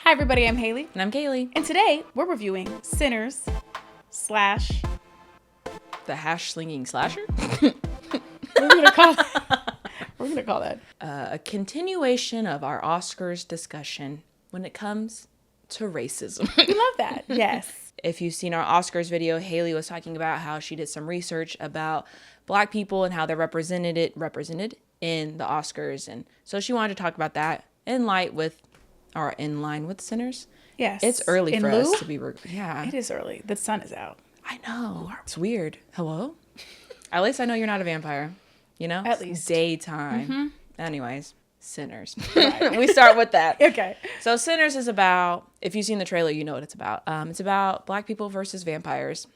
Hi everybody, I'm Hayley. And I'm Kayli. And today we're reviewing Sinners / The hash slinging slasher? We're gonna call that A continuation of our Oscars discussion when it comes to racism. We love that. Yes. If you've seen our Oscars video, Hayley was talking about how she did some research about Black people and how they're represented in the Oscars. And so she wanted to talk about that in line with Sinners. Yes. It's early for us to be... Yeah. It is early. The sun is out. I know. It's weird. Hello? At least I know you're not a vampire. You know? At least. Daytime. Mm-hmm. Anyways, Sinners. Right. We start with that. Okay. So Sinners is about, if you've seen the trailer, you know what it's about. It's about Black people versus vampires.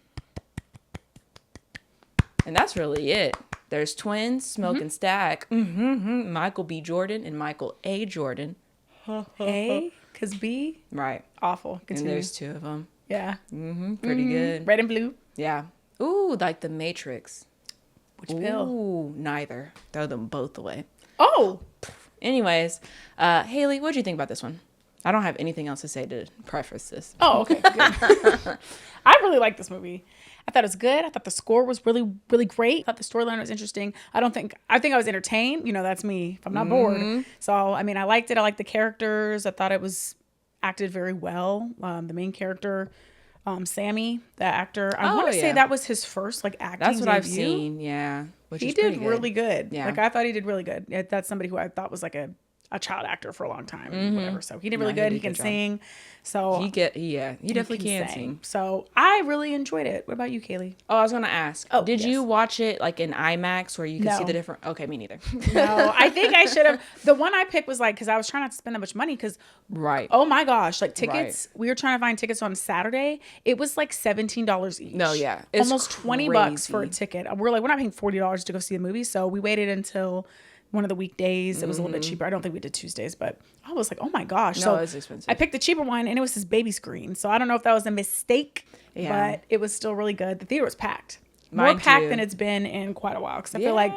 And that's really it. There's twins, Smoke and Stack, Michael B. Jordan and Michael A. Jordan. A, because B, Right. awful. Continue. And there's two of them. Yeah. Pretty good. Red and blue. Yeah. Ooh, like the Matrix. Which pill? Ooh, neither. Throw them both away. Oh. Anyways, Hayley, what'd you think about this one? I don't have anything else to say to preface this. Oh, okay. Good. I really like this movie. I thought it was good. I thought the score was really, really great. I thought the storyline was interesting. I think I was entertained. You know, that's me if I'm not bored. So, I mean, I liked it. I liked the characters. I thought it was acted very well. The main character, Sammy, the actor, I want to say that was his first acting That's what debut. I've seen. Yeah. Which He is did pretty really good. Yeah. I thought he did really good. That's somebody who I thought was a child actor for a long time and whatever. So he did really good. He can sing. So he definitely can sing. So I really enjoyed it. What about you, Kaylee? Oh, I was gonna ask. Oh, did yes. you watch it in IMAX where you could see No. the different? Okay, me neither. No, I think I should have. The one I picked was because I was trying not to spend that much money because, Right. oh my gosh, tickets. Right. We were trying to find tickets on Saturday. It was $17 each. No, yeah, it's almost $20 for a ticket. We're not paying $40 to go see the movie, so we waited until one of the weekdays. It was a little bit cheaper. I don't think we did Tuesdays, but I was like, oh my gosh. No, so it's expensive. I picked the cheaper one and it was this baby screen. So I don't know if that was a mistake, but it was still really good. The theater was packed. More packed than it's been in quite a while. Because I feel like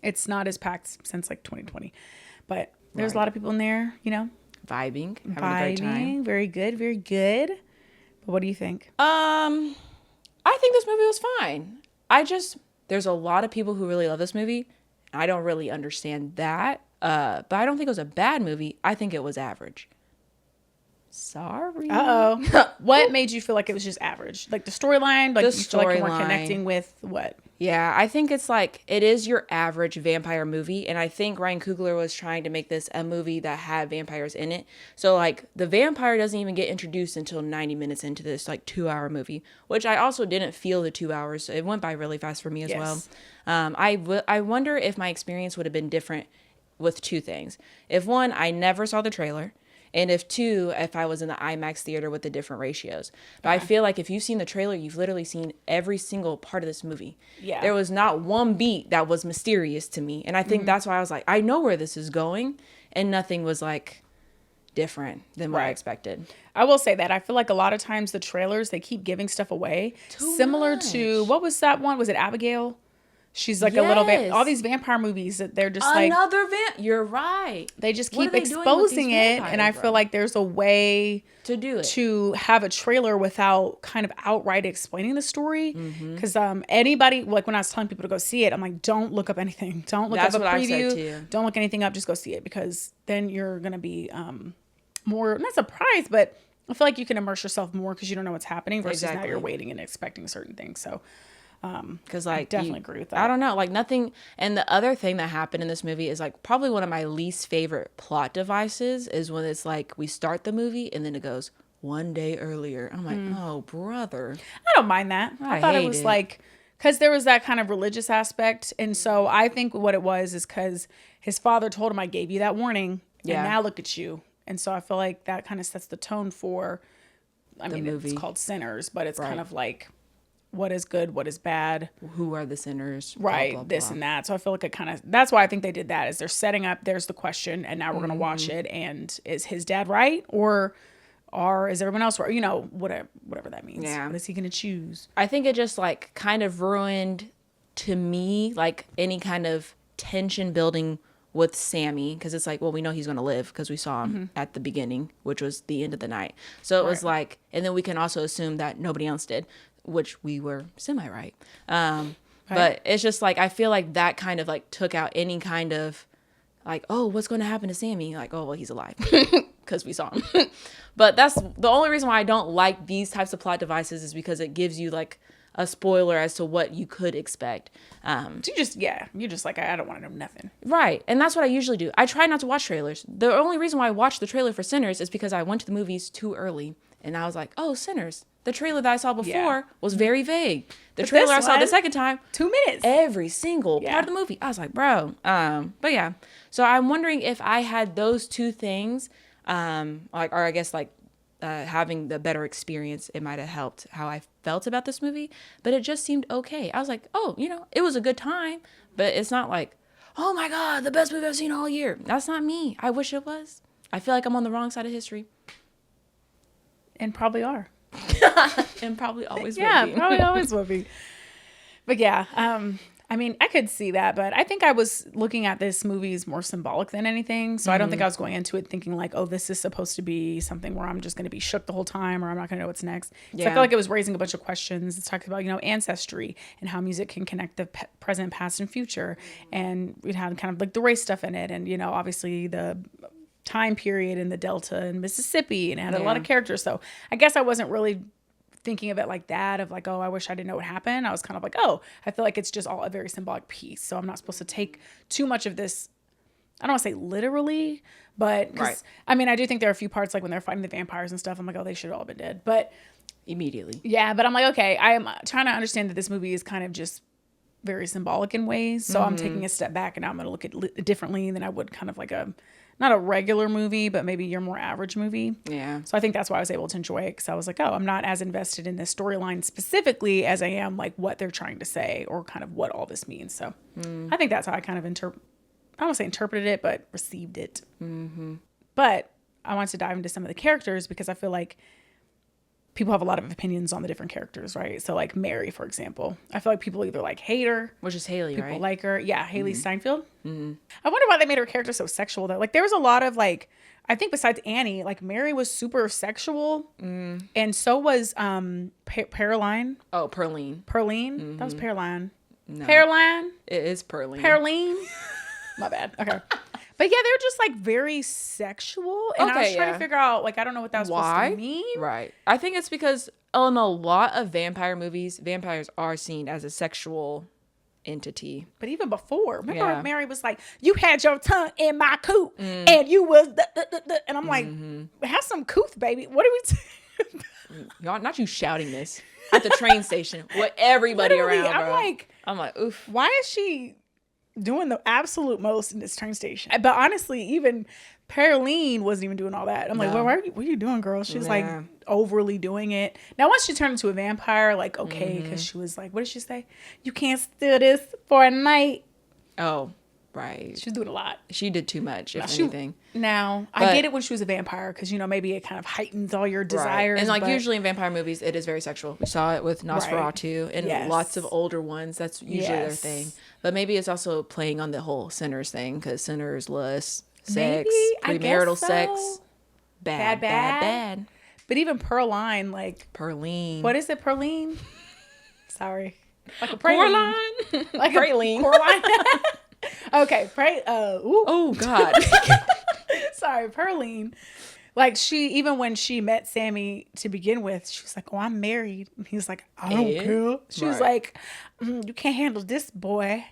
it's not as packed since 2020. But there's a lot of people in there, Vibing, having a great time. Very good, very good. But what do you think? I think this movie was fine. There's a lot of people who really love this movie. I don't really understand that. But I don't think it was a bad movie. I think it was average. Sorry. Uh-oh. What made you feel like it was just average? The storyline? You feel like you weren't connecting with what? Yeah, I think it's it is your average vampire movie. And I think Ryan Coogler was trying to make this a movie that had vampires in it. So the vampire doesn't even get introduced until 90 minutes into this 2-hour movie, which I also didn't feel the 2 hours. It went by really fast for me as well. I wonder if my experience would have been different with two things. If one, I never saw the trailer. And if I was in the IMAX theater with the different ratios. But I feel like if you've seen the trailer, you've literally seen every single part of this movie. Yeah. There was not one beat that was mysterious to me. And I think that's why I was I know where this is going. And nothing was different than what I expected. I will say that. I feel like a lot of times the trailers, they keep giving stuff away. Similar to, what was that one? Was it Abigail? She's a little bit, all these vampire movies that they're just you're right. They just keep exposing it. And I feel like there's a way to do it, to have a trailer without kind of outright explaining the story. Because anybody, when I was telling people to go see it, I'm like, don't look up anything. Don't look up a preview. Don't look anything up. Just go see it, because then you're going to be more, not surprised, but I feel like you can immerse yourself more because you don't know what's happening versus now you're waiting and expecting certain things. So because I definitely agree with that. I don't know, nothing. And the other thing that happened in this movie is probably one of my least favorite plot devices is when it's we start the movie and then it goes one day earlier. I'm like, oh brother. I don't mind that. I thought it was because there was that kind of religious aspect, and so I think what it was is because his father told him, I gave you that warning, and now look at you. And so I feel like that kind of sets the tone for, movie. It's called Sinners, but it's kind of what is good, what is bad, who are the sinners, right? Blah, blah, this blah. and that. So I feel like it kind of, that's why I think they did that, is they're setting up, there's the question, and now we're going to watch it, and is his dad right, or is everyone else right? Whatever that means. Yeah. What is he going to choose? I think it just kind of ruined to me any kind of tension building with Sammy, because it's like, well, we know he's going to live because we saw him at the beginning, which was the end of the night. So it was like, and then we can also assume that nobody else did, which we were semi-right. But it's just like, I feel like that kind of like took out any kind of like, oh, what's going to happen to Sammy? Like, oh, well, he's alive because we saw him. But that's the only reason why I don't like these types of plot devices, is because it gives you like a spoiler as to what you could expect. You're just like, I don't want to know nothing. Right. And that's what I usually do. I try not to watch trailers. The only reason why I watched the trailer for Sinners is because I went to the movies too early. And I was like, oh, Sinners. The trailer that I saw before was very vague. The trailer I saw the second time, 2 minutes. Every single part of the movie. I was like, bro. But yeah. So I'm wondering if I had those two things, having the better experience, it might have helped how I felt about this movie. But it just seemed okay. I was like, oh, it was a good time. But it's not like, oh my God, the best movie I've seen all year. That's not me. I wish it was. I feel like I'm on the wrong side of history. And probably are. And probably always will be. Yeah, probably always will be. But yeah, I mean, I could see that, but I think I was looking at this movie as more symbolic than anything. So I don't think I was going into it thinking like, oh, this is supposed to be something where I'm just going to be shook the whole time, or I'm not going to know what's next. So I feel like it was raising a bunch of questions. It's talking about, ancestry and how music can connect the present, past, and future. And it had kind of like the race stuff in it. And, obviously the time period in the Delta and Mississippi, and it had a lot of characters. So I guess I wasn't really thinking of it like that, of like, oh, I wish I didn't know what happened. I was kind of like, oh, I feel like it's just all a very symbolic piece. So I'm not supposed to take too much of this, I don't want to say literally, but I mean, I do think there are a few parts like when they're fighting the vampires and stuff, I'm like, oh, they should have all been dead. But immediately. Yeah, but I'm like, okay, I'm trying to understand that this movie is kind of just very symbolic in ways. So I'm taking a step back, and now I'm going to look at it differently than I would kind of like not a regular movie, but maybe your more average movie. Yeah. So I think that's why I was able to enjoy it, because I was like, oh, I'm not as invested in this storyline specifically as I am like what they're trying to say, or kind of what all this means. So I think that's how I kind of I don't want to say interpreted it, but received it. Mm-hmm. But I want to dive into some of the characters, because I feel like people have a lot of opinions on the different characters, right? So like Mary, for example, I feel like people either like hate her, which is Hayley, people right? like her. Yeah, Hayley Steinfeld. Mm-hmm. I wonder why they made her character so sexual though. Like there was a lot of like, I think besides Annie, like Mary was super sexual, and so was Pearline. Oh, Pearline. Mm-hmm. That was Pearline. No. Pearline. It is Pearline. Pearline. My bad. Okay. But yeah, they're just like very sexual. And I was trying to figure out, like, I don't know what that was supposed to mean. Right. I think it's because in a lot of vampire movies, vampires are seen as a sexual entity. But even before, remember Mary was like, you had your tongue in my coot and you was, and I'm like, have some couth, baby. What are we Y'all, not you shouting this at the train station with everybody around, bro. I'm like, oof. Why is she doing the absolute most in this train station? But honestly, even Pearline wasn't even doing all that. I'm like, well, what are you doing, girl? She's like overly doing it. Now, once she turned into a vampire, like, okay, because she was like, what did she say? You can't steal this for a night. Oh, right. She's doing a lot. She did too much, if anything. I get it when she was a vampire, because, maybe it kind of heightens all your desires. And like usually in vampire movies, it is very sexual. We saw it with Nosferatu and lots of older ones. That's usually their thing. But maybe it's also playing on the whole sinners thing, because sinners, lust, sex, premarital sex, bad. But even Pearline, like Pearline. What is it, Pearline? Sorry, like a praline, like praline. Okay, oh God. Sorry, Pearline. Like even when she met Sammy to begin with, she was like, "Oh, I'm married." And he's like, "I don't care." She was like, "You can't handle this boy."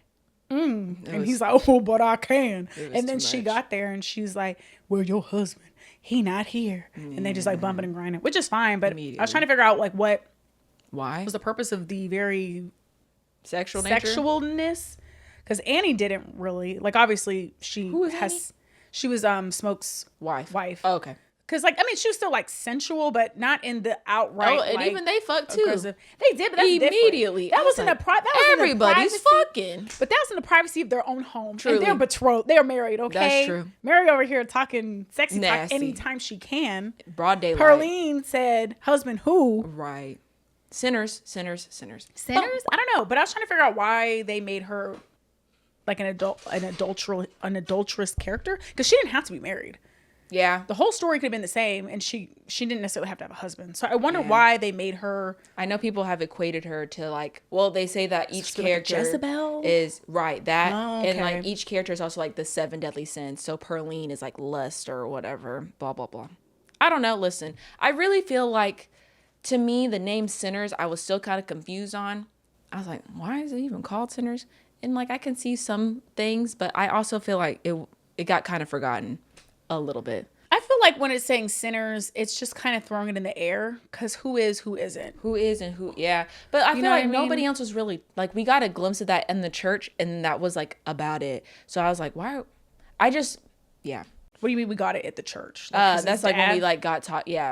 And he's like, "Oh, but I can." And then she got there and she's like, "Well, your husband, he not here." And they just like bumping and grinding, which is fine. But I was trying to figure out like why was the purpose of the very sexualness? Because Annie didn't really, like, obviously she was Smoke's wife. Oh, okay. Because, like, I mean, she was still, like, sensual, but not in the outright. Oh, and like, even they fucked, too. They did, but that's immediately. Different. That was in the everybody's fucking. But that was in the privacy of their own home. Truly. And they're betrothed. They're married, okay? That's true. Mary over here talking sexy nasty talk anytime she can. Broad daylight. Pearline said, husband who? Right. Sinners. I don't know, but I was trying to figure out why they made her like an adulterous character, because she didn't have to be married. Yeah. The whole story could have been the same, and she didn't necessarily have to have a husband. So I wonder why they made her. I know people have equated her to like, well, they say that each character like Jezebel is right that, okay. and like each character is also like the 7 deadly sins. So Perline is like lust or whatever. Blah blah blah. I don't know. Listen, I really feel like, to me, the name Sinners, I was still kind of confused on. I was like, why is it even called Sinners? And like I can see some things, but I also feel like it got kind of forgotten a little bit. I feel like when it's saying sinners, it's just kind of throwing it in the air, because who is, who isn't. Who is and who, yeah. But I feel like nobody else was really, like, we got a glimpse of that in the church, and that was, like, about it. So I was like, why? Yeah. What do you mean we got it at the church? Like, that's like when we, like,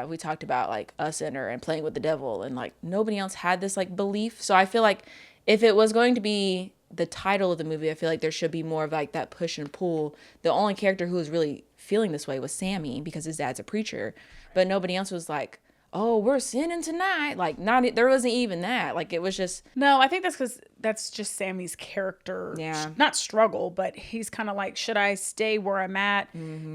we talked about, like, a sinner and playing with the devil, and, like, nobody else had this, like, belief. So I feel like if it was going to be the title of the movie, I feel like there should be more of, like, that push and pull. The only character who was really feeling this way was Sammy, because his dad's a preacher, but nobody else was like, oh, we're sinning tonight. Like, there wasn't even that. Like, it was just. No, I think that's because that's just Sammy's character. Yeah. Not struggle, but he's kind of like, should I stay where I'm at,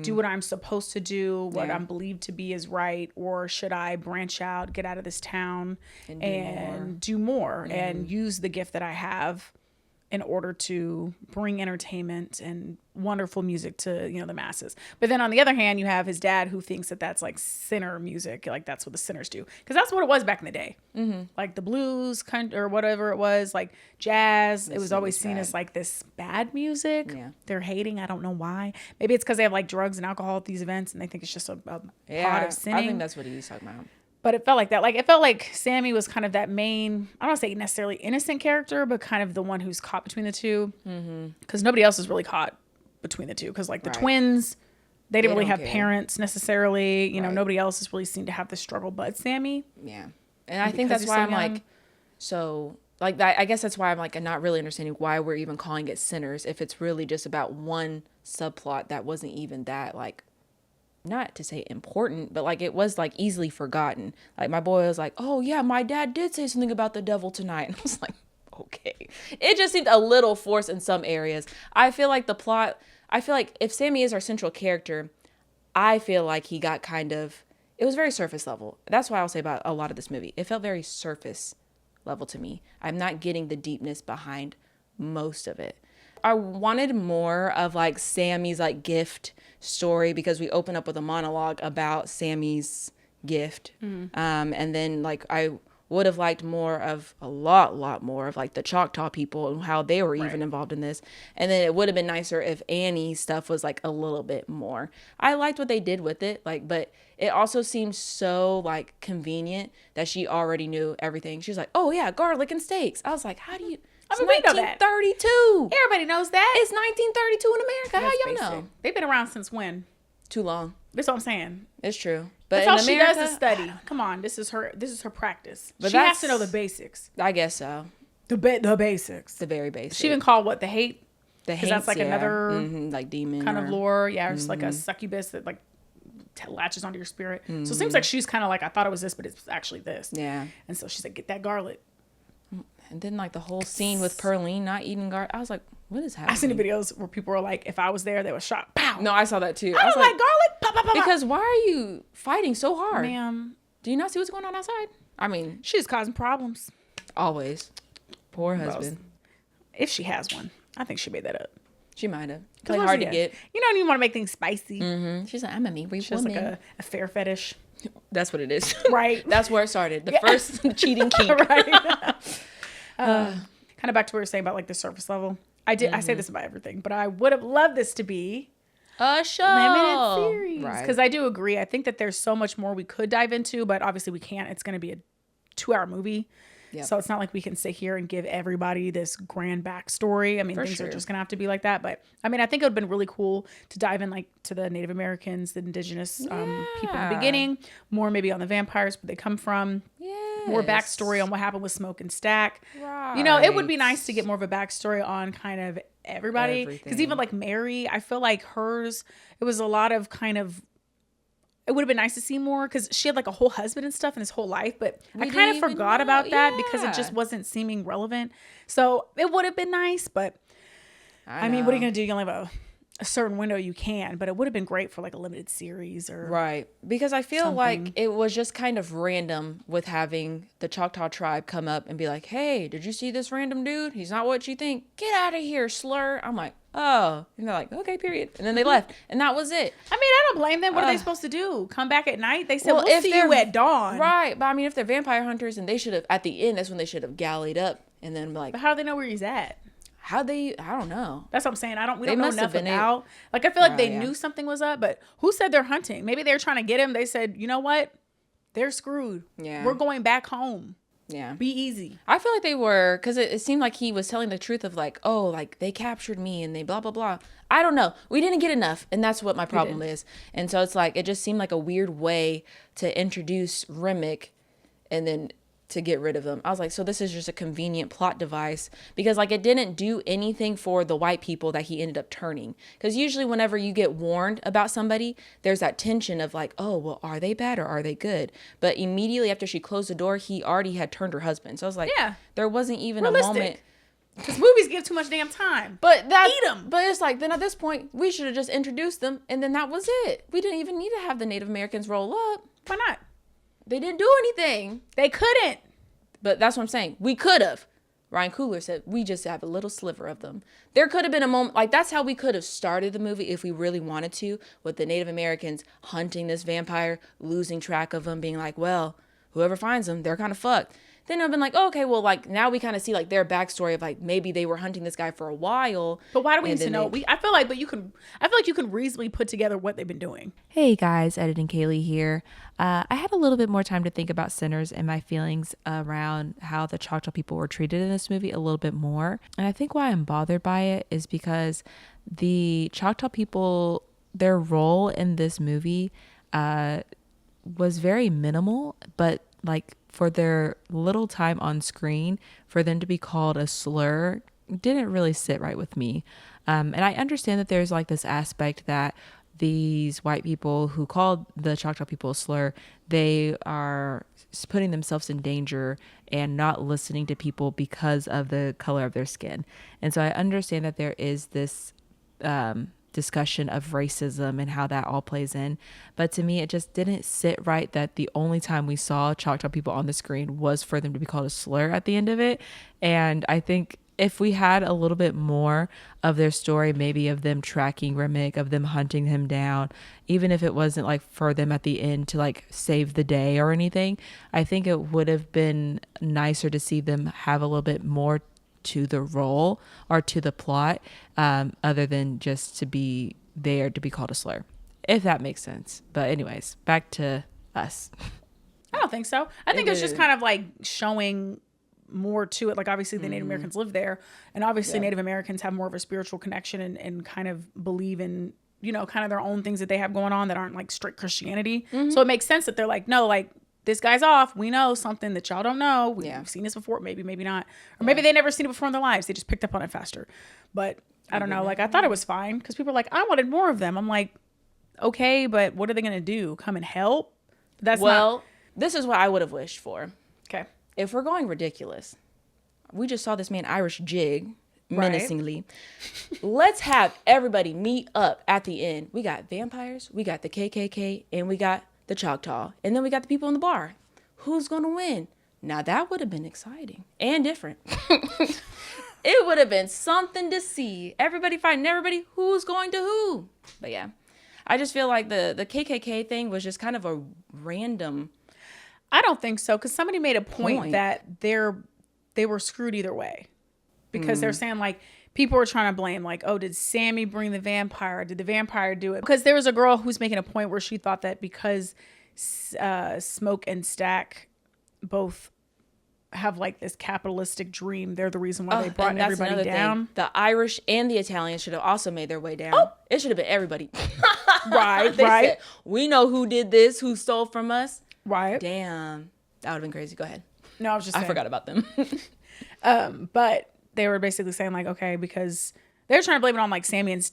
do what I'm supposed to do, what I'm believed to be is right, or should I branch out, get out of this town and do more and use the gift that I have in order to bring entertainment and wonderful music to, the masses. But then on the other hand, you have his dad, who thinks that that's like sinner music. Like, that's what the sinners do. Because that's what it was back in the day. Like the blues kind or whatever it was, like jazz. It was always seen as like this bad music. Yeah. They're hating. I don't know why. Maybe it's because they have like drugs and alcohol at these events, and they think it's just a part of sinning. I think that's what he was talking about. But it felt like that. Like, it felt like Sammy was kind of that main, I don't want to say necessarily innocent character, but kind of the one who's caught between the two. Because nobody else is really caught between the two. Because, like, the twins, they didn't really have parents necessarily. Nobody else has really seemed to have this struggle but Sammy. Yeah. And I think that's why I'm like, so, like, I guess that's why I'm like, I'm not really understanding why we're even calling it Sinners, if it's really just about one subplot that wasn't even that, like, not to say important, but like it was like easily forgotten. Like, my boy was like, oh yeah, my dad did say something about the devil tonight. And I was like, okay. It just seemed a little forced in some areas. I feel like if Sammy is our central character, I feel like he got it was very surface level. That's why I'll say about a lot of this movie. It felt very surface level to me. I'm not getting the deepness behind most of it. I wanted more of like Sammy's like gift story, because we open up with a monologue about Sammy's gift. And then like I would have liked a lot more of like the Choctaw people and how they were even involved in this. And then it would have been nicer if Annie's stuff was like a little bit more. I liked what they did with it, like, but it also seemed so like convenient that she already knew everything. She was like, oh yeah, garlic and steaks. I was like, how do you? It's 1932. Everybody knows that. It's 1932 in America. How y'all know? They've been around since when? Too long. That's what I'm saying. It's true. But that's all she does is study. Come on, this is her practice. But she has to know the basics. I guess so. The basics. The very basics. She even called what the hate. Because that's like another like demon kind of lore. Yeah, it's like a succubus that like latches onto your spirit. So it seems like she's kind of like, I thought it was this, but it's actually this. Yeah. And so she's like, get that garlic. And then like the whole scene with Perline not eating garlic, I was like, what is happening? I've seen the videos where people were like, if I was there, they would shot. Pow. No, I saw that too. I was like, garlic. Pop, pop, pop, because why are you fighting so hard? Ma'am. Do you not see what's going on outside? I mean, she's causing problems. Always. Poor husband. If she has one. I think she made that up. She might have. Play hard to get. You don't even want to make things spicy. She's like, I'm a mean woman. She's like a fair fetish. That's what it is. Right. That's where it started. The first cheating kink. Right. Kind of back to what we were saying about like the surface level. I say this about everything, but I would have loved this to be a show, limited series, because I do agree. I think that there's so much more we could dive into, but obviously we can't. It's going to be a 2-hour movie. Yep. So it's not like we can sit here and give everybody this grand backstory. I mean, things are just going to have to be like that. But I mean, I think it would have been really cool to dive in like to the Native Americans, the indigenous people in the beginning, more maybe on the vampires, where they come from. More backstory on what happened with Smoke and Stack. Right. It would be nice to get more of a backstory on kind of everybody. Because even like Mary, I feel like hers, it was a lot of kind of, it would have been nice to see more, because she had like a whole husband and stuff in his whole life. But I kind of forgot about that because it just wasn't seeming relevant. So it would have been nice, but I mean, what are you going to do? You only have a certain window you can, but it would have been great for like a limited series or right, because I feel something. like it was just kind of random with having the Choctaw tribe come up and be like, hey, did you see this random dude? He's not what you think. Get out of here, slur. I'm like, oh, and they're like, okay, period, and then they left, and that was it. I mean, I don't blame them. What are they supposed to do? Come back at night? They said, we'll see you at dawn. Right, but I mean, if they're vampire hunters, and they should have, at the end, that's when they should have gallied up and then like, but how do they know where he's at? I don't know. That's what I'm saying. We don't know enough about. Like, I feel like they knew something was up, but who said they're hunting? Maybe they're trying to get him. They said, you know what? They're screwed. Yeah. We're going back home. Yeah. Be easy. I feel like they were, because it seemed like he was telling the truth of like, oh, like they captured me and they blah, blah, blah. I don't know. We didn't get enough. And that's what my problem is. And so it's like, it just seemed like a weird way to introduce Remick and then to get rid of them. I was like, so this is just a convenient plot device, because like it didn't do anything for the white people that he ended up turning. Because usually whenever you get warned about somebody, there's that tension of like, oh, well, are they bad or are they good? But immediately after she closed the door, he already had turned her husband. So I was like, yeah, there wasn't even a moment. Because movies give too much damn time. But eat them. But it's like, then at this point, we should have just introduced them, and then that was it. We didn't even need to have the Native Americans roll up. Why not? They didn't do anything. They couldn't. But that's what I'm saying. We could have. Ryan Coogler said, we just have a little sliver of them. There could have been a moment, like that's how we could have started the movie if we really wanted to, with the Native Americans hunting this vampire, losing track of them, being like, well, whoever finds them, they're kind of fucked. Then I've been like, oh, okay, well, like now we kind of see like their backstory of like maybe they were hunting this guy for a while. But why do we need to know? I feel like you can reasonably put together what they've been doing. Hey guys, Ed and Kayli here. I had a little bit more time to think about Sinners and my feelings around how the Choctaw people were treated in this movie a little bit more. And I think why I'm bothered by it is because the Choctaw people, their role in this movie was very minimal, but like for their little time on screen, for them to be called a slur didn't really sit right with me. And I understand that there's like this aspect that these white people who called the Choctaw people a slur, they are putting themselves in danger and not listening to people because of the color of their skin. And so I understand that there is this discussion of racism and how that all plays in. But to me, it just didn't sit right that the only time we saw Choctaw people on the screen was for them to be called a slur at the end of it. And I think if we had a little bit more of their story, maybe of them tracking Remick, of them hunting him down, even if it wasn't like for them at the end to like save the day or anything, I think it would have been nicer to see them have a little bit more to the role or to the plot, other than just to be there to be called a slur, if that makes sense. But anyways, back to us. I don't think so. I think it's just kind of like showing more to it. Like obviously the Native Americans live there, and obviously Native Americans have more of a spiritual connection and kind of believe in, you know, kind of their own things that they have going on that aren't like strict Christianity. So it makes sense that they're like, no, like this guy's off. We know something that y'all don't know. We've seen this before. Maybe not. Or maybe they never seen it before in their lives. They just picked up on it faster. But I don't know. Like I thought it was fine because people are like, I wanted more of them. I'm like, okay, but what are they going to do? Come and help? This is what I would have wished for. Okay. If we're going ridiculous, we just saw this man Irish jig menacingly. Let's have everybody meet up at the end. We got vampires, we got the KKK, and we got the Choctaw, and then we got the people in the bar. Who's gonna win? Now that would have been exciting and different. It would have been something to see. Everybody fighting everybody. Who's going to who? But yeah, I just feel like the KKK thing was just kind of a random. I don't think so, because somebody made a point that they were screwed either way, because they're saying like people were trying to blame like, oh, did Sammy bring the vampire? Did the vampire do it? Because there was a girl who's making a point where she thought that because Smoke and Stack both have like this capitalistic dream, they're the reason why they brought everybody down. The Irish and the Italians should have also made their way down. It should have been everybody. Right. Said, we know who did this, who stole from us. Right. Damn. That would have been crazy. Go ahead. No, I was just saying. I forgot about them. But they were basically saying like, okay, because they're trying to blame it on like Sammy and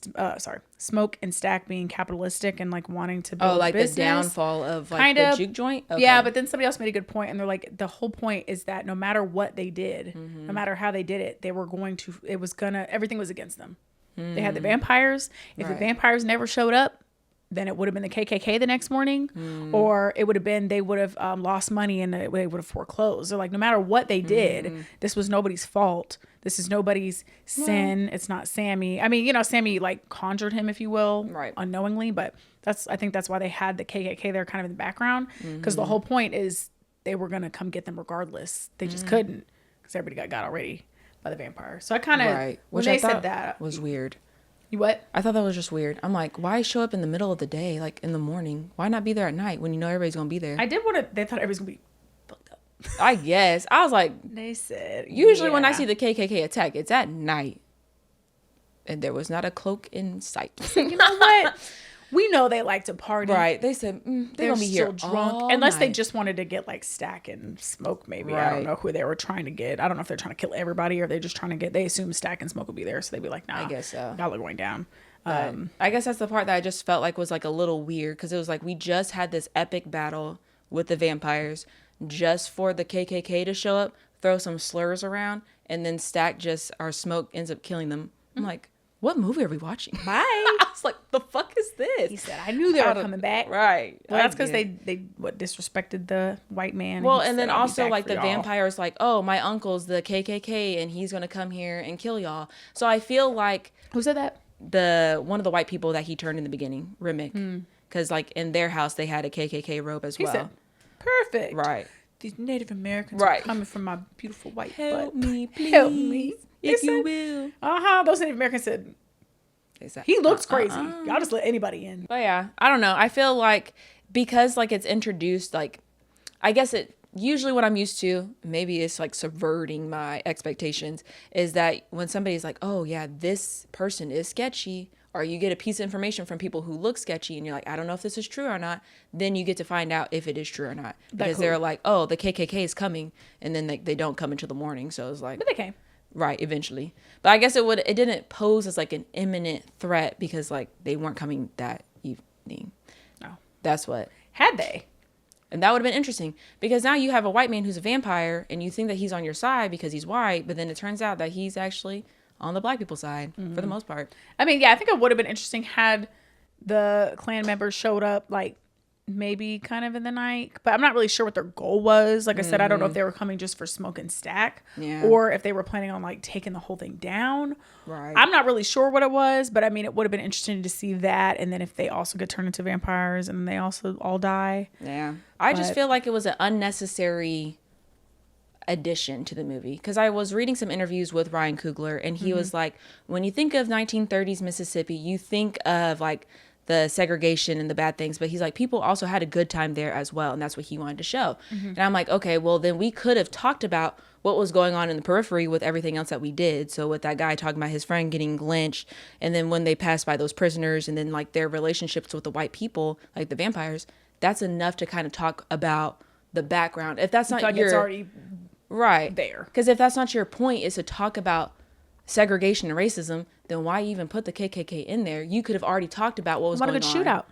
Smoke and Stack being capitalistic and like wanting to build like business. The downfall of like the juke joint. Okay. Yeah, but then somebody else made a good point, and they're like, the whole point is that no matter what they did, no matter how they did it, they were going to. Everything was against them. They had the vampires. If the vampires never showed up, then it would have been the KKK the next morning, or it would have been they would have lost money and they would have foreclosed. So like no matter what they did, this was nobody's fault. This is nobody's sin. It's not Sammy. I mean, you know, Sammy like conjured him, if you will, unknowingly. But I think that's why they had the KKK there kind of in the background, because the whole point is they were gonna come get them regardless. They just couldn't, because everybody got already by the vampire. So I kind of when they said that was weird. You what? I thought that was just weird. I'm like, why show up in the middle of the day, like in the morning? Why not be there at night when you know everybody's gonna be there? I did want to. They thought everybody's gonna be fucked up. I guess. I was like, they said usually when I see the KKK attack, it's at night, and there was not a cloak in sight. You know what? We know they like to party. Right. They said they're gonna be here drunk unless they just wanted to get like Stack and Smoke. Maybe I don't know who they were trying to get. I don't know if they're trying to kill everybody or they're just trying to get. They assume Stack and Smoke will be there, so they'd be like, "Nah, I guess so. Y'all are going down." I guess that's the part that I just felt like was like a little weird, because it was like we just had this epic battle with the vampires just for the KKK to show up, throw some slurs around, and then Stack or Smoke ends up killing them. I'm like, what movie are we watching? Bye. I was like, the fuck is this? He said, I knew they were coming back. Right. Well, that's because they disrespected the white man. Well, and then also like the vampire's like, oh, my uncle's the KKK and he's going to come here and kill y'all. So I feel like. Who said that? One of the white people that he turned in the beginning, Remick. Because like in their house, they had a KKK robe as well. He said, perfect. Right. These Native Americans are coming from my beautiful white Help butt. me, please. Help me. If you will. Those Native Americans said, he looks crazy. Y'all just let anybody in. But yeah, I don't know. I feel like because like it's introduced, like I guess it usually what I'm used to, maybe it's like subverting my expectations, is that when somebody's like, oh yeah, this person is sketchy, or you get a piece of information from people who look sketchy and you're like, I don't know if this is true or not, then you get to find out if it is true or not. Because they're like, oh, the KKK is coming, and then they don't come until the morning. So it's like, but they came. Right, eventually. But I guess it didn't pose as like an imminent threat because like they weren't coming that evening. No. That's what. Had they? And that would have been interesting, because now you have a white man who's a vampire and you think that he's on your side because he's white, but then it turns out that he's actually on the black people's side for the most part. I mean, yeah, I think it would have been interesting had the Klan members showed up like maybe kind of in the night, but I'm not really sure what their goal was. Like I said, I don't know if they were coming just for Smoke and Stack, or if they were planning on like taking the whole thing down. Right. I'm not really sure what it was, but I mean, it would have been interesting to see that, and then if they also get turned into vampires and they also all die. Yeah, I just feel like it was an unnecessary addition to the movie, because I was reading some interviews with Ryan Coogler, and he was like, when you think of 1930s Mississippi, you think of like the segregation and the bad things, but he's like, people also had a good time there as well, and that's what he wanted to show. And I'm like, okay, well then we could have talked about what was going on in the periphery with everything else that we did. So with that guy talking about his friend getting lynched, and then when they passed by those prisoners, and then like their relationships with the white people, like the vampires, that's enough to kind of talk about the background. If that's not your, it's already right there, because if that's not your point, is to talk about segregation and racism, then why even put the KKK in there? You could have already talked about what was going on. What a good shootout.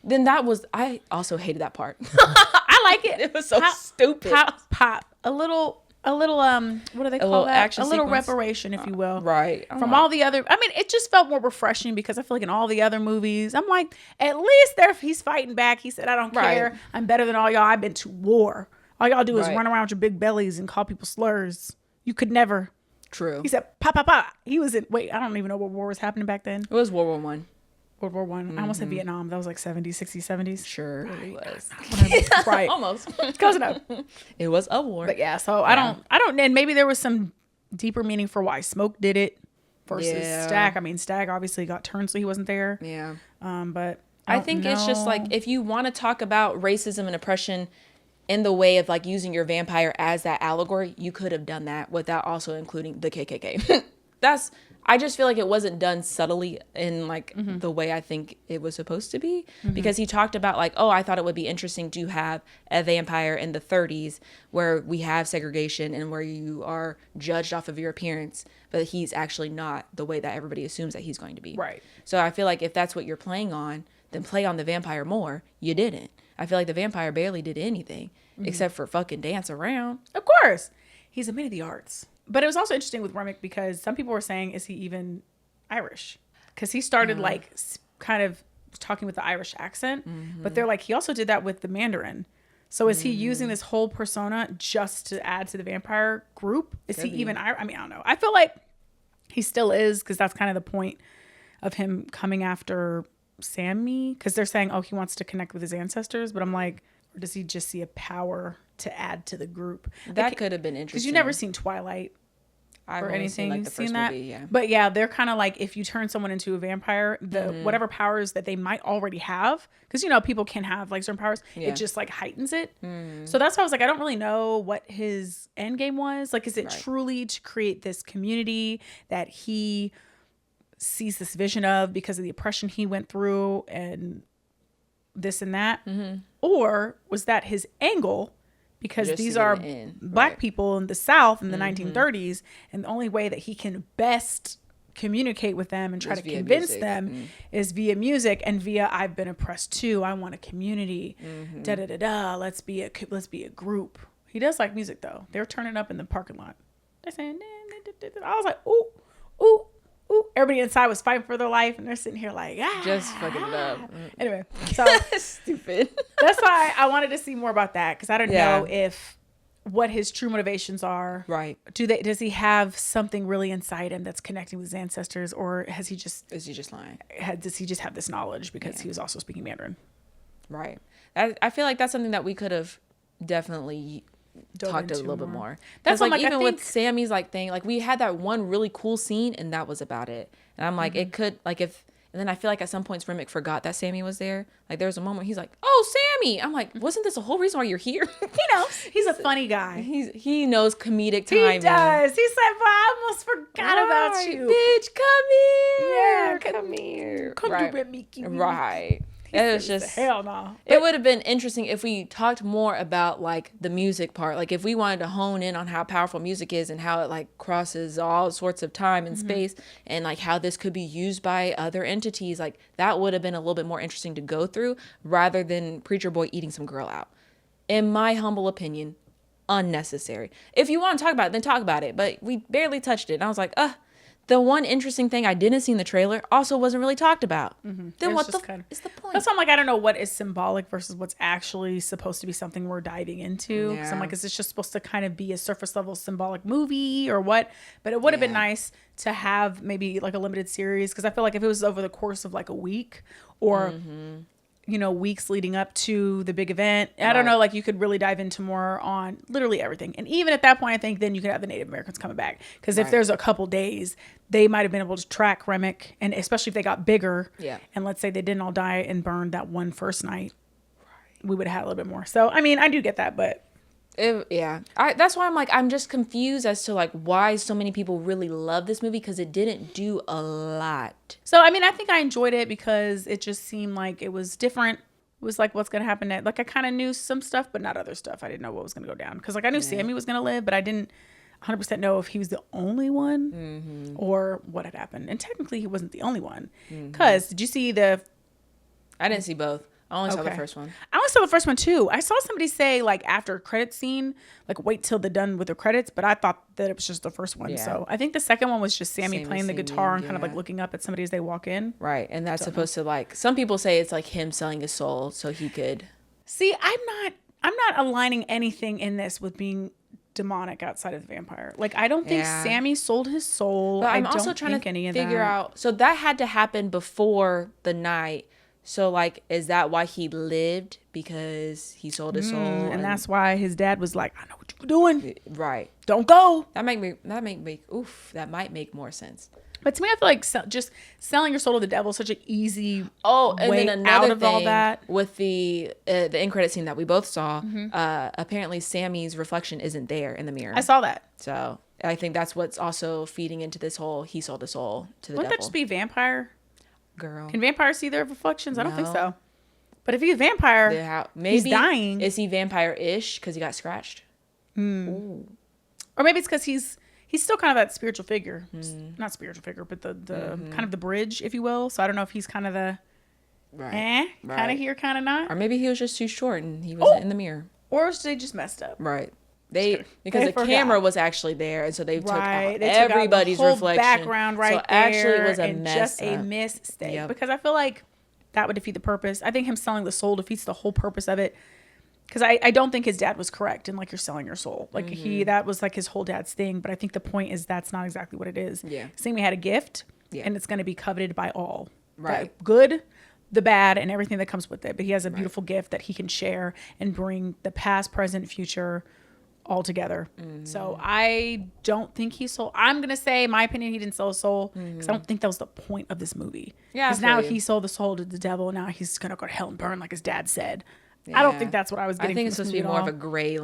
Then I also hated that part. I like it. It was so stupid. Pop. A little, what do they call that? A little reparation, if you will. Right. From all the other, I mean, it just felt more refreshing, because I feel like in all the other movies, I'm like, at least he's fighting back. He said, I don't care. I'm better than all y'all. I've been to war. All y'all do is run around with your big bellies and call people slurs. You could never. True. He said, pop, pop, pop. He was in, I don't even know what war was happening back then. It was World War One. World War One. I almost said Vietnam. That was like 70s, 60s, 70s. Sure. It was. Right. Almost. Close enough. It was a war. But yeah, so I don't, and maybe there was some deeper meaning for why Smoke did it versus Stack. I mean, Stack obviously got turned, so he wasn't there. Yeah. But I think it's just like, if you want to talk about racism and oppression in the way of like using your vampire as that allegory, you could have done that without also including the KKK. I just feel like it wasn't done subtly in like the way I think it was supposed to be, because he talked about like, oh, I thought it would be interesting to have a vampire in the 30s where we have segregation and where you are judged off of your appearance, but he's actually not the way that everybody assumes that he's going to be. Right. So I feel like if that's what you're playing on, then play on the vampire more. You didn't. I feel like the vampire barely did anything except for fucking dance around. Of course. He's a man of the arts. But it was also interesting with Remick, because some people were saying, is he even Irish? because he started like kind of talking with the Irish accent, but they're like, he also did that with the Mandarin. So is he using this whole persona just to add to the vampire group? Is he even, I mean, I don't know. I feel like he still is, because that's kind of the point of him coming after Sammy, because they're saying, oh, he wants to connect with his ancestors, but I'm like, or does he just see a power to add to the group? That could have been interesting. Because you've never seen Twilight or anything. Like You've the seen first that? movie, yeah. But yeah, they're kind of like, if you turn someone into a vampire, the whatever powers that they might already have, because you know people can have like certain powers, it just like heightens it. So that's why I was like, I don't really know what his end game was. Like, is it truly to create this community that he sees this vision of because of the oppression he went through and this and that, or was that his angle? Because Just these are black Right. people in the South in the 1930s, and the only way that he can best communicate with them and try to convince music. them is via music and via, I've been oppressed too, I want a community, da da da da. Let's be a group. He does like music though. They're turning up in the parking lot. They're saying, I was like, ooh, ooh, ooh. Everybody inside was fighting for their life, and they're sitting here like, Just fucking it up. Anyway, so Stupid. that's why I wanted to see more about that, because I don't Yeah. know if what his true motivations are. Right. Does he have something really inside him that's connecting with his ancestors, or has he just Is he just lying? does he just have this knowledge because he was also speaking Mandarin? Right. I feel like that's something that we could have definitely Dove talked a into little bit more. more. That's That's what like I'm like, I even think- with Sammy's like thing, like we had that one really cool scene and that was about it. And I'm like, it could like if, and then I feel like at some points Remick forgot that Sammy was there. Like there was a moment he's like, oh, Sammy. I'm like, wasn't this the whole reason why you're here? He knows. He's a funny guy. He knows comedic timing. He does. He said, "Well, I almost forgot about Right, you." Bitch, come here. Yeah, come here. Come right. to Mickey. Right. It was just hell no. It would have been interesting if we talked more about like the music part. Like if we wanted to hone in on how powerful music is and how it like crosses all sorts of time and space, and like how this could be used by other entities, like that would have been a little bit more interesting to go through rather than Preacher Boy eating some girl out. In my humble opinion, unnecessary. If you want to talk about it, then talk about it. But we barely touched it. And I was like, the one interesting thing I didn't see in the trailer also wasn't really talked about. Then what is the point? That's why I'm like, I don't know what is symbolic versus what's actually supposed to be something we're diving into. Because I'm like, is this just supposed to kind of be a surface level symbolic movie or what? But it would have been nice to have maybe like a limited series, because I feel like if it was over the course of like a week or you know, weeks leading up to the big event, I don't know, like you could really dive into more on literally everything. And even at that point, I think then you could have the Native Americans coming back, because if there's a couple days, they might have been able to track Remick, and especially if they got bigger, and let's say they didn't all die and burn that one first night, we would have had a little bit more. So I mean, I do get that, but that's why I'm like, I'm just confused as to like why so many people really love this movie, because it didn't do a lot. So I mean, I think I enjoyed it because it just seemed like it was different. It was like, what's gonna happen next? Like I kind of knew some stuff, but not other stuff. I didn't know what was gonna go down, because like I knew Sammy was gonna live, but I didn't 100% know if he was the only one or what had happened. And technically, he wasn't the only one, because did you see the? I didn't see both. I only saw the first one. I only saw the first one too. I saw somebody say like after credit scene, like wait till they're done with the credits, but I thought that it was just the first one. So I think the second one was just Sammy playing the guitar and kind of like looking up at somebody as they walk in. Right, and that's supposed to like, some people say it's like him selling his soul so he could. See, I'm not aligning anything in this with being demonic outside of the vampire. Like I don't think Sammy sold his soul. But I'm I also don't trying think to any of figure that. out. So that had to happen before the night. So like, is that why he lived? Because he sold his soul, and that's why his dad was like, "I know what you're doing. Right. Don't go." That might make more sense. But to me, I feel like just selling your soul to the devil is such an easy and way then another out of thing all that. With the end credit scene that we both saw, apparently Sammy's reflection isn't there in the mirror. I saw that. So I think that's what's also feeding into this whole he sold his soul to the Wouldn't devil. that just be vampire? Girl. Can vampires see their reflections? I don't think so. But if he's a vampire, maybe he's dying. Is he vampire-ish because he got scratched? Or maybe it's because he's still kind of that spiritual figure. Not spiritual figure, but the kind of the bridge, if you will. So I don't know if he's kind of the kind of here, kind of not. Or maybe he was just too short and he wasn't in the mirror. Or they just messed up. Right. Because the forgot. camera was actually there, and so they took out They took out the everybody's whole reflection. background right so actually, there, it was a and mess. just a mistake. Yep. Because I feel like that would defeat the purpose. I think him selling the soul defeats the whole purpose of it. Because I don't think his dad was correct in like you're selling your soul. Like that was like his whole dad's thing. But I think the point is that's not exactly what it is. Yeah. Saying we had a gift, Yeah. and it's going to be coveted by all. Right. The good, the bad, and everything that comes with it. But he has a beautiful gift that he can share and bring the past, present, future all together. So I don't think he sold. I'm going to say, my opinion, he didn't sell his soul. Because I don't think that was the point of this movie. Yeah. Because now he sold the soul to the devil. And now he's going to go to hell and burn like his dad said. I don't think that's what I was getting. I think it's supposed to be more of a gray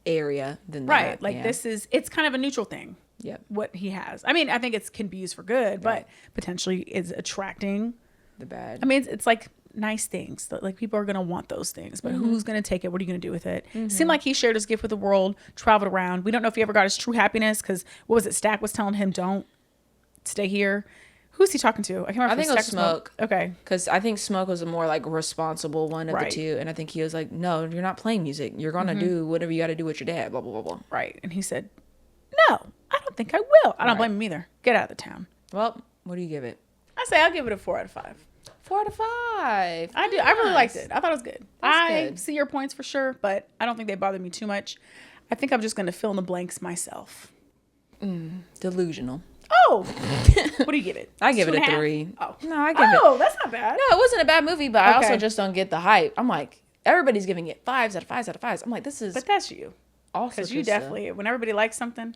area than that. Right. Like it's kind of a neutral thing. Yep. What he has. I mean, I think it can be used for good, but potentially is attracting the bad. I mean, it's like nice things that like people are going to want those things, but who's going to take it? What are you going to do with it? Seemed like he shared his gift with the world, traveled around. We don't know if he ever got his true happiness. Cause what was it? Stack was telling him, don't stay here. Who's he talking to? I can't remember. I think it was Smoke. Okay. Because I think Smoke was a more like responsible one of the Right. two. And I think he was like, no, you're not playing music. You're going to do whatever you got to do with your dad, blah, blah, blah, blah. Right. And he said, no, I don't think I will. I don't blame him either. Get out of the town. Well, what do you give it? I say I'll give it a 4 out of 5. 4 out of 5. I do. I really liked it. I thought it was good. I good. see your points for sure, but I don't think they bothered me too much. I think I'm just going to fill in the blanks myself. Delusional. Oh, what do you give it? I give it a 2.5? 3. Oh, No, I give it. Oh, that's not bad. No, it wasn't a bad movie, but I also Okay. just don't get the hype. I'm like, everybody's giving it 5s out of 5s out of 5s. I'm like, this is But that's you. also Because you just a- definitely, when everybody likes something.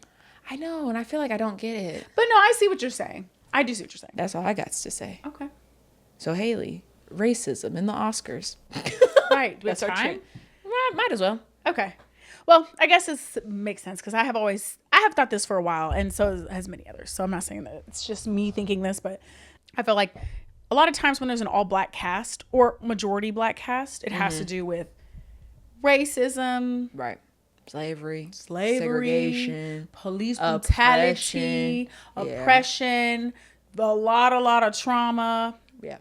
I know, and I feel like I don't get it. But no, I see what you're saying. I do see what you're saying. That's all I got to say. Okay. So, Hayley, racism in the Oscars. Right. Do we have That's our time? treat. Might as well. Okay. Well, I guess this makes sense because I have thought this for a while, and so has many others. So I'm not saying that it's just me thinking this, but I feel like a lot of times when there's an all black cast or majority black cast, it has to do with racism, Right. Slavery, segregation, police oppression. brutality, oppression, a lot of trauma. Yeah.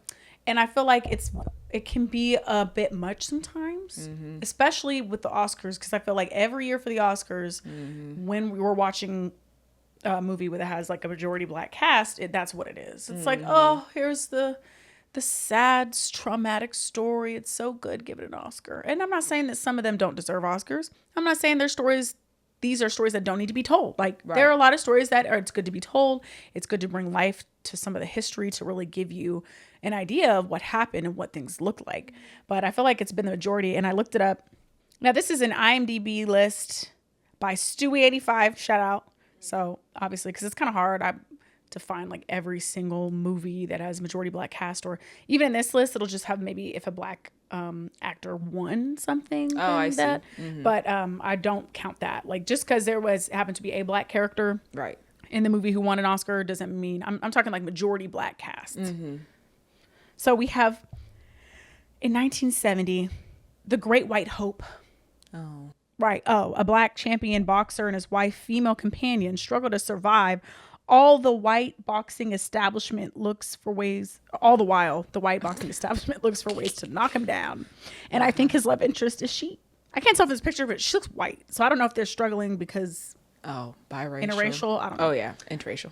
And I feel like it can be a bit much sometimes, especially with the Oscars, because I feel like every year for the Oscars, when we were watching a movie that has like a majority black cast, that's what it is. It's like, oh, here's the sad, traumatic story. It's so good. Give it an Oscar. And I'm not saying that some of them don't deserve Oscars. I'm not saying these are stories that don't need to be told. Like there are a lot of stories that it's good to be told. It's good to bring life to some of the history to really give you an idea of what happened and what things look like. But I feel like it's been the majority. And I looked it up. Now this is an IMDb list by Stewie85. Shout out. So obviously, because it's kind of hard to find like every single movie that has majority black cast, or even in this list, it'll just have maybe if a black actor won something. Oh, I see. But I don't count that. Like just because happened to be a black character Right. in the movie who won an Oscar doesn't mean I'm talking like majority black cast. So we have in 1970, The Great White Hope. Oh. Right. Oh, a black champion boxer and his wife, female companion, struggle to survive. All the white boxing establishment looks for ways. All the while, the white boxing establishment looks for ways to knock him down. And I think his love interest is she. I can't tell if this picture, but she looks white. So I don't know if they're struggling because Oh, biracial. interracial. I don't know. Oh, yeah. Interracial.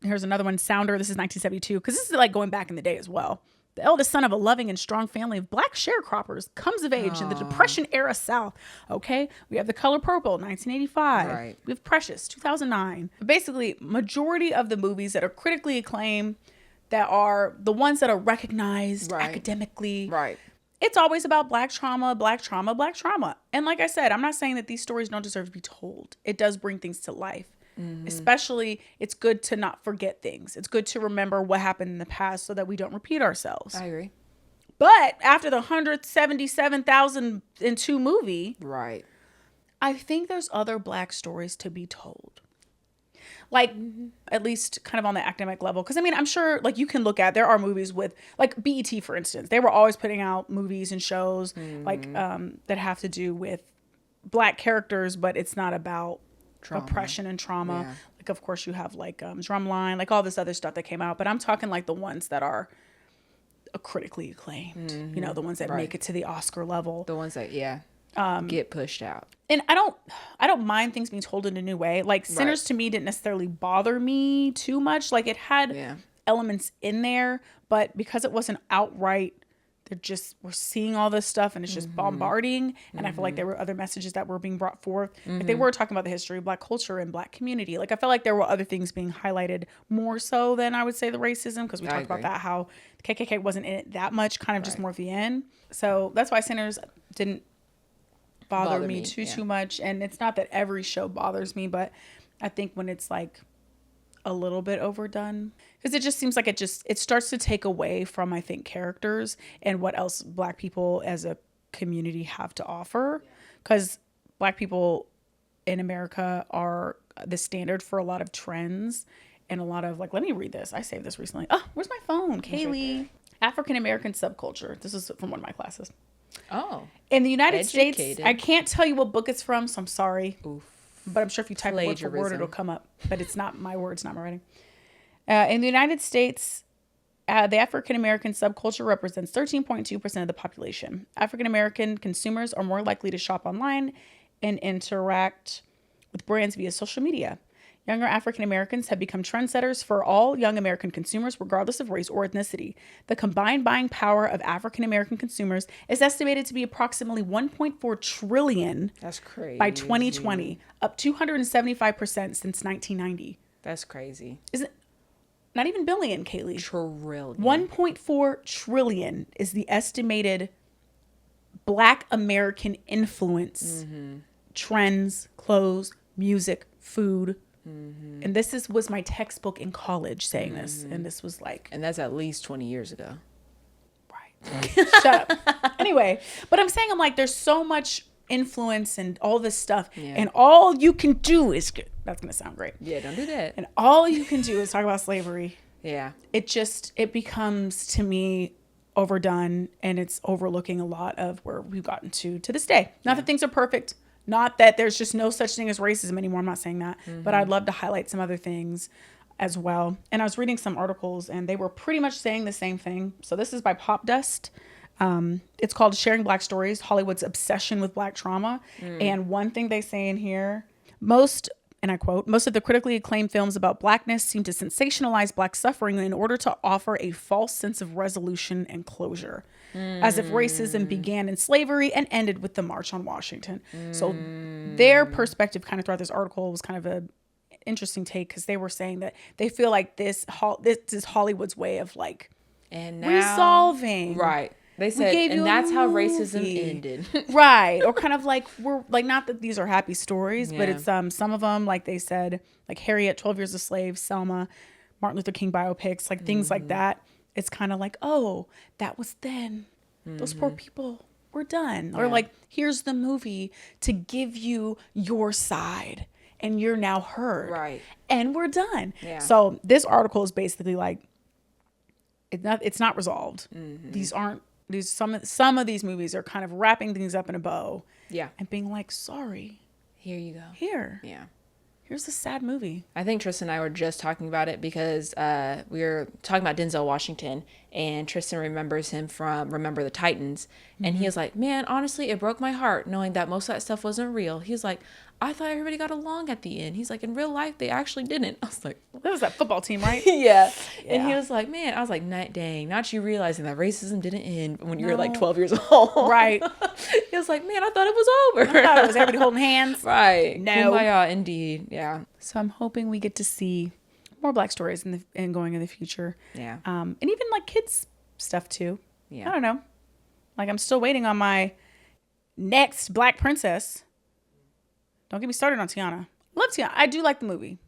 Here's another one, Sounder. This is 1972 because this is like going back in the day as well. The eldest son of a loving and strong family of black sharecroppers comes of age in the Depression era South. Okay. We have The Color Purple, 1985. Right. We have Precious, 2009. Basically, majority of the movies that are critically acclaimed, that are the ones that are recognized academically. Right. It's always about black trauma, black trauma, black trauma. And like I said, I'm not saying that these stories don't deserve to be told. It does bring things to life. Especially, it's good to not forget things. It's good to remember what happened in the past so that we don't repeat ourselves. I agree. But after the 177,002 movie, Right. I think there's other black stories to be told. Like, at least kind of on the academic level. Because, I mean, I'm sure, like, you can look at, there are movies with, like, BET, for instance. They were always putting out movies and shows, like, that have to do with black characters, but it's not about oppression and trauma. Yeah. Like, of course, you have, like, Drumline, like, all this other stuff that came out. But I'm talking, like, the ones that are critically acclaimed. You know, the ones that make it to the Oscar level. The ones that, yeah. get pushed out. And I don't mind things being told in a new way. Like Sinners to me didn't necessarily bother me too much. Like it had elements in there, but because it wasn't outright, we're seeing all this stuff and it's just bombarding. And I feel like there were other messages that were being brought forth. Like they were talking about the history of Black culture and Black community. Like I felt like there were other things being highlighted more so than I would say the racism, because we talked about that, how the KKK wasn't in it that much, kind of just more at the end. So that's why Sinners didn't bother me too much. And it's not that every show bothers me, but I think when it's like a little bit overdone, because it just seems like it starts to take away from, I think, characters and what else Black people as a community have to offer, because Black people in America are the standard for a lot of trends and a lot of, like, let me read this. I saved this recently. Oh, where's my phone? Kaylee. Right. African American subculture. This is from one of my classes. Oh. In the United States, I can't tell you what book it's from, so I'm sorry. Oof. But I'm sure if you type word for word, it'll come up. But it's not my words, not my writing. In the United States, the African American subculture represents 13.2% of the population. African American consumers are more likely to shop online and interact with brands via social media. Younger African Americans have become trendsetters for all young American consumers, regardless of race or ethnicity. The combined buying power of African American consumers is estimated to be approximately $1.4 trillion. That's crazy. By 2020, up 275% since 1990. That's crazy. Is it not even billion, Kaylee? Trillion. 1.4 trillion is the estimated Black American influence. Trends, clothes, music, food. And this was my textbook in college saying this. And this was like... And that's at least 20 years ago. Right. Shut up. Anyway, but I'm saying, I'm like, there's so much influence and all this stuff. Yeah. And all you can do is... That's going to sound great. Yeah, don't do that. And all you can do is talk about slavery. Yeah. It becomes, to me, overdone. And it's overlooking a lot of where we've gotten to this day. Not that things are perfect. Not that there's just no such thing as racism anymore. I'm not saying that. But I'd love to highlight some other things as well. And I was reading some articles and they were pretty much saying the same thing. So this is by Pop Dust. It's called Sharing Black Stories, Hollywood's Obsession with Black Trauma. And one thing they say in here, and I quote, most of the critically acclaimed films about Blackness seem to sensationalize Black suffering in order to offer a false sense of resolution and closure, as if racism began in slavery and ended with the March on Washington. So their perspective kind of throughout this article was kind of an interesting take, because they were saying that they feel like this is Hollywood's way of like resolving. Right. They said, and that's how racism ended. Right. Or kind of like, we're like, not that these are happy stories, but it's some of them, like they said, like Harriet, 12 Years a Slave, Selma, Martin Luther King biopics, like things like that. It's kind of like, oh, that was then. Those poor people were done. Or like, here's the movie to give you your side and you're now heard. Right. And we're done. Yeah. So this article is basically like, it's not resolved. Some of these movies are kind of wrapping things up in a bow. Yeah. And being like, sorry. Here you go. Here. Yeah. Here's a sad movie. I think Tristan and I were just talking about it because we were talking about Denzel Washington, and Tristan remembers him from Remember the Titans. And he was like, man, honestly, it broke my heart knowing that most of that stuff wasn't real. He was like, I thought everybody got along at the end. He's like, in real life, they actually didn't. I was like, that was that football team, right? Yeah. And he was like, man, I was like, dang, not you realizing that racism didn't end when you were like 12 years old. Right. He was like, man, I thought it was over. I thought it was everybody holding hands. Right. No. Kumbaya, indeed. Yeah. So I'm hoping we get to see more Black stories in going in the future. Yeah. And even like kids stuff too. Yeah. I don't know. Like, I'm still waiting on my next Black princess. Don't get me started on Tiana. I love Tiana. I do like the movie.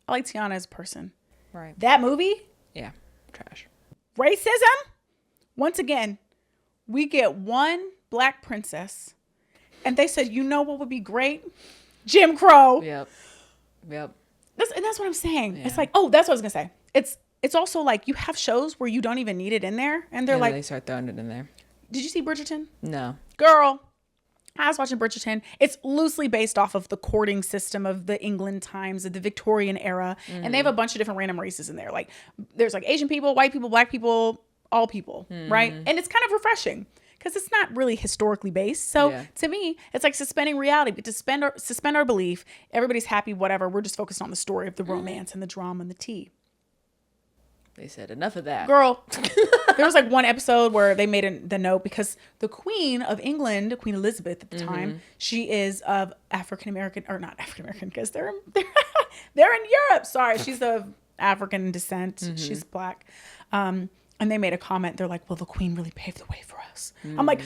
I like Tiana as a person. Right. That movie? Yeah. Trash. Racism? Once again, we get one Black princess. And they said, you know what would be great? Jim Crow. Yep. That's what I'm saying. Yeah. It's like, oh, that's what I was going to say. It's also like, you have shows where you don't even need it in there. And they're like, they start throwing it in there. Did you see Bridgerton? No. Girl, I was watching Bridgerton. It's loosely based off of the courting system of the England times, of the Victorian era. And they have a bunch of different random races in there. Like, there's like Asian people, white people, Black people, all people, right? And it's kind of refreshing because it's not really historically based. So to me, it's like suspending reality. We suspend our belief. Everybody's happy, whatever. We're just focused on the story of the romance and the drama and the tea. They said enough of that. Girl, there was like one episode where they made the note because the Queen of England, Queen Elizabeth at the time, she is of African American, or not African American because they're in Europe. Sorry, she's of African descent. She's black. And they made a comment. They're like, well, the Queen really paved the way for us. I'm like,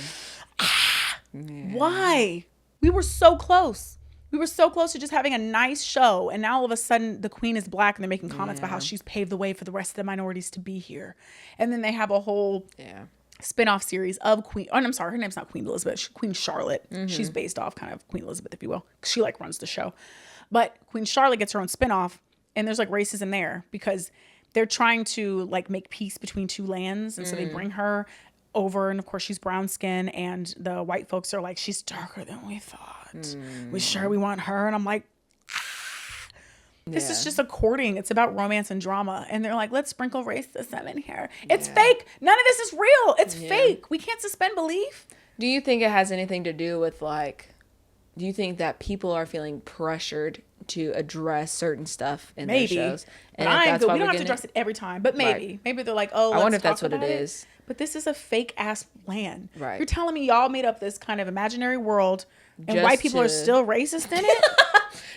why? We were so close. We were so close to just having a nice show. And now all of a sudden the Queen is black and they're making comments about how she's paved the way for the rest of the minorities to be here. And then they have a whole spin-off series of Queen. Oh, I'm sorry. Her name's not Queen Elizabeth. Queen Charlotte. She's based off kind of Queen Elizabeth, if you will. She like runs the show. But Queen Charlotte gets her own spin-off and there's like racism there because they're trying to like make peace between two lands. And so they bring her over, and of course she's brown skin, and the white folks are like, she's darker than we thought. We sure we want her? And I'm like, this is just a courting. It's about romance and drama. And they're like, let's sprinkle racism in here. It's fake. None of this is real. It's fake. We can't suspend belief. Do you think it has anything to do with like, do you think that people are feeling pressured to address certain stuff in their shows? And we don't have to address it every time, but maybe. Maybe they're like, oh, I wonder if that's what it is. But this is a fake ass land. Right. You're telling me y'all made up this kind of imaginary world and white people are still racist in it?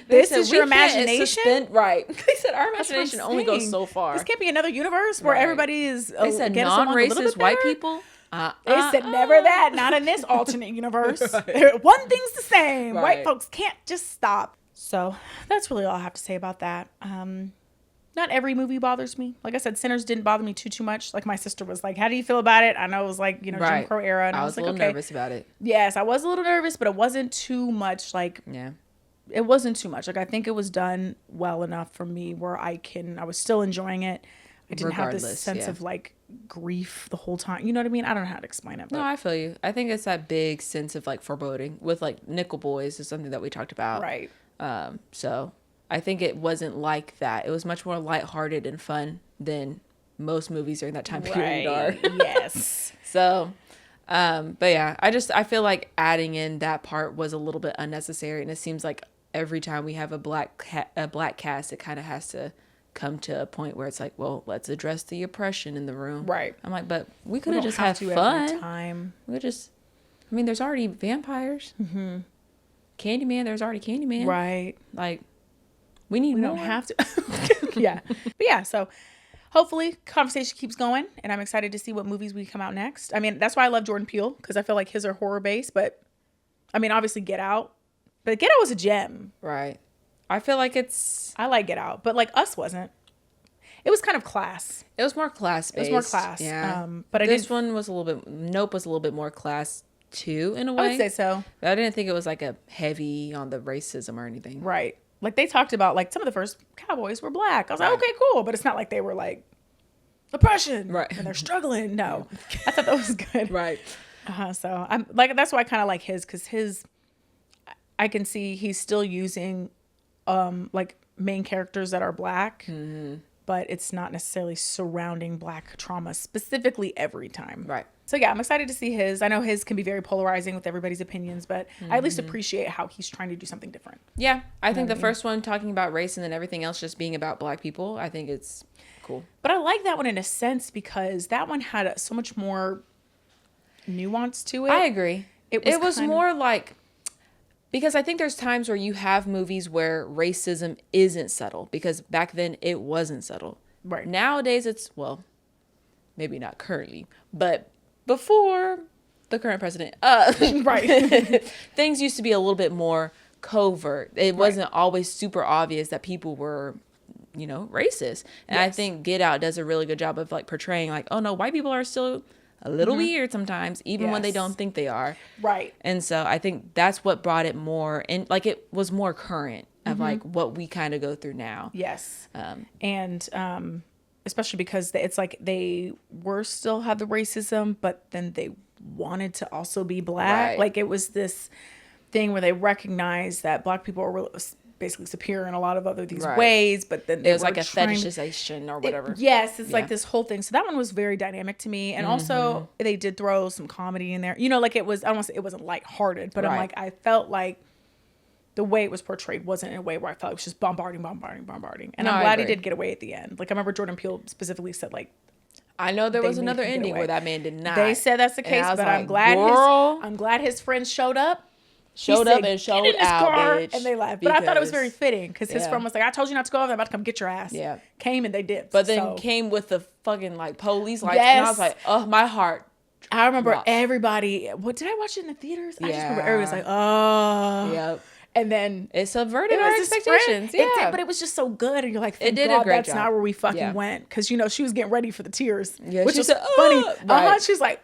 This is your imagination? Right. They said our imagination only goes so far. This can't be another universe where everybody is they said non-racist white people? They said never that. Not in this alternate universe. One thing's the same. White folks can't just stop. So that's really all I have to say about that. Not every movie bothers me. Like I said, Sinners didn't bother me too much. Like my sister was like, how do you feel about it? I know it was like, Jim Crow era. And I was like, a little nervous about it. Yes, I was a little nervous, but it wasn't too much. Like, it wasn't too much. Like, I think it was done well enough for me where I was still enjoying it. I didn't have this sense of like grief the whole time. You know what I mean? I don't know how to explain it. But. No, I feel you. I think it's that big sense of like foreboding with like Nickel Boys is something that we talked about. Right. So I think it wasn't like that. It was much more lighthearted and fun than most movies during that time period are. Yes. So, but yeah, I feel like adding in that part was a little bit unnecessary, and it seems like every time we have a black cast, it kind of has to come to a point where it's like, well, let's address the oppression in the room. Right. I'm like, but we could have just had fun. Every time. We just, I mean, there's already vampires. Mm-hmm. Candyman, there's already Candyman. Right. Like, we don't have to. Yeah. But yeah, so hopefully conversation keeps going, and I'm excited to see what movies we come out next. I mean, that's why I love Jordan Peele, because I feel like his are horror based, but I mean, obviously Get Out. But Get Out was a gem. Right. I feel like I like Get Out, but like Us wasn't. It was kind of class. It was more class based. It was more class. Yeah. But this one was Nope was a little bit more class too, in a way. I would say so. But I didn't think it was like a heavy on the racism or anything. Right. Like they talked about like some of the first cowboys were black. I was like, okay, cool. But it's not like they were like oppression. Right. And they're struggling. No. I thought that was good. Right. So I'm like, that's why I kind of like his, because I can see he's still using like main characters that are black, but it's not necessarily surrounding black trauma specifically every time. Right. So yeah, I'm excited to see his. I know his can be very polarizing with everybody's opinions, but I at least appreciate how he's trying to do something different. Yeah. I think the first one talking about race and then everything else just being about black people, I think it's cool. But I like that one in a sense because that one had so much more nuance to it. I agree. It was more like, because I think there's times where you have movies where racism isn't subtle, because back then it wasn't subtle. Right. Nowadays it's, well, maybe not currently, but before the current president, right. things used to be a little bit more covert. It wasn't always super obvious that people were, racist. And I think Get Out does a really good job of like portraying like, oh no, white people are still a little weird sometimes, even when they don't think they are. Right. And so I think that's what brought it more, and like it was more current of like what we kind of go through now. Yes. And especially because it's like they were still had the racism, but then they wanted to also be black. Right. Like it was this thing where they recognized that black people are basically superior in a lot of other these Right. ways, but then It was like a fetishization or whatever. Yes, it's like this whole thing. So that one was very dynamic to me, and also they did throw some comedy in there. You know, like it was. I don't want to say it wasn't lighthearted, but I'm Right. like I felt like the way it was portrayed wasn't in a way where I felt it was just bombarding. And No, I'm I glad he agree. did get away at the end. Like I remember Jordan Peele specifically said like I know there was made another him get ending away. where that man did not. They said that's the And case, I was but like, I'm glad girl, I'm glad his friends showed up. showed He up said, and showed "Get in this out, car," bitch. and they laughed. But I thought it was very because- fitting because his yeah. friend was like, "I told you not to go over there. I'm about to come get your ass." Yeah. Came and they did. But then So, came with the fucking like police lights, and I was Yes. like, oh, my heart. I remember dropped. everybody. What did I watch it in the theaters? I just remember Yeah. everybody was like, "Oh." Yep. And then It subverted it our was his friend. expectations. It Yeah. did, but it was just so good, and you're like, "Thank did a God great that's job. not where we fucking Yeah. went." Because you know she was getting ready for the tears, Yeah, which she was said, funny. right. She's like.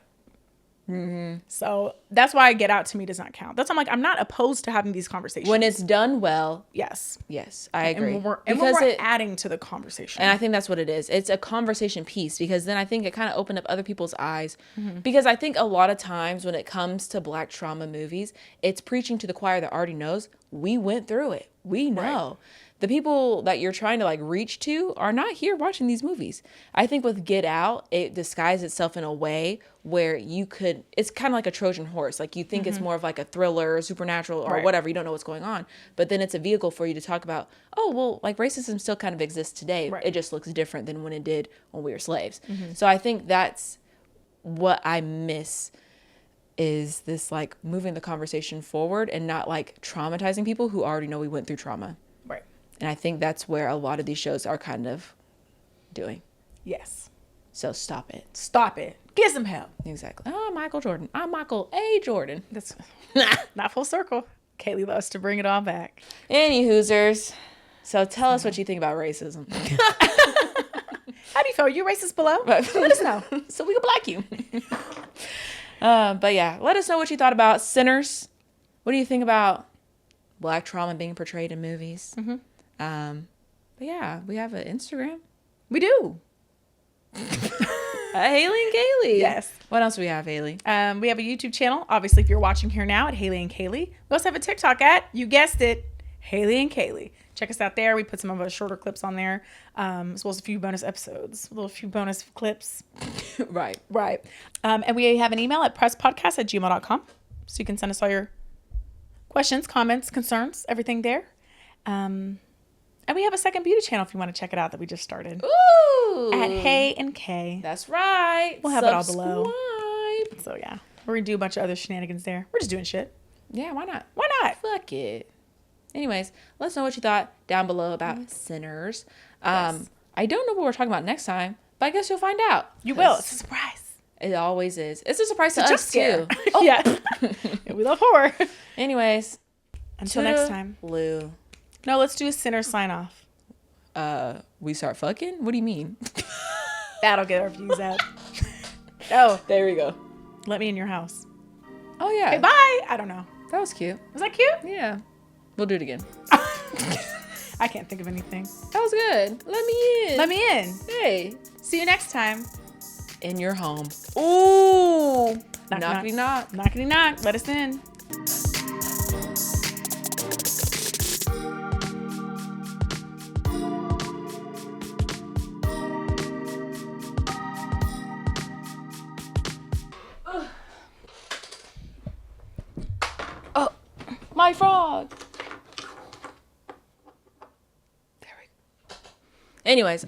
So that's why Get Out to me does not count. That's why I'm like I'm not opposed to having these conversations when it's done well, yes, yes, I agree. and when we're adding to the conversation. And I think that's what it is. It's a conversation piece because then I think it kind of opened up other people's eyes. Mm-hmm. Because I think a lot of times when it comes to Black trauma movies, it's preaching to the choir that already knows. We went through it. We know. The people that you're trying to like reach to are not here watching these movies. I think with Get Out, it disguised itself in a way where you could, it's kind of like a Trojan horse. Like you think it's more of like a thriller, supernatural, or Right. whatever. You don't know what's going on. But then it's a vehicle for you to talk about, oh, well, like racism still kind of exists today. Right. It just looks different than when it did when we were slaves. So I think that's what I miss is this like moving the conversation forward and not like traumatizing people who already know we went through trauma. right. And I think that's where a lot of these shows are kind of doing. Yes. So stop it. Stop it. Get some help. Exactly. Oh, Michael Jordan. I'm Michael A. Jordan. That's not full circle. Kaylee loves to bring it all back. Any Hoosers. So tell us what you think about racism. How do you feel? Are you racist below? Let us know. So we can black you. But yeah, let us know what you thought about Sinners. What do you think about Black trauma being portrayed in movies? But yeah, we have an Instagram. We do. Hayley and Kayli. Yes. What else do we have, Hayley? We have a YouTube channel. Obviously, if you're watching here now at Hayley and Kayli. We also have a TikTok at, you guessed it, Hayley and Kayli. Check us out there. We put some of our shorter clips on there, as well as a few bonus episodes, a few bonus clips. Right. Right. And we have an email at presspodcast@gmail.com. So you can send us all your questions, comments, concerns, everything there. And we have a second beauty channel if you want to check it out that we just started. Ooh. At Hay and Kay. That's right. We'll have it all below. Subscribe. So yeah, we're going to do a bunch of other shenanigans there. We're just doing shit. Yeah, why not? Why not? Fuck it. Anyways, let us know what you thought down below about Sinners. Yes. I don't know what we're talking about next time, but I guess you'll find out. You will. It's a surprise. It always is. It's a surprise to Jump us scare. too. Oh. Yeah. We love horror. Anyways, Until next time. Lou. No, let's do a sinner sign off. We start fucking? What do you mean? That'll get our views up. Oh, There we go. let me in your house. Oh yeah. Hey, bye. I don't know. That was cute. Was that cute? Yeah. We'll do it again. I can't think of anything. That was good. Let me in. Let me in. Hey. See you next time. In your home. Ooh. Knock, Knockety knock. Knockety knock. Let us in. Oh, my frog. There we go. Anyways,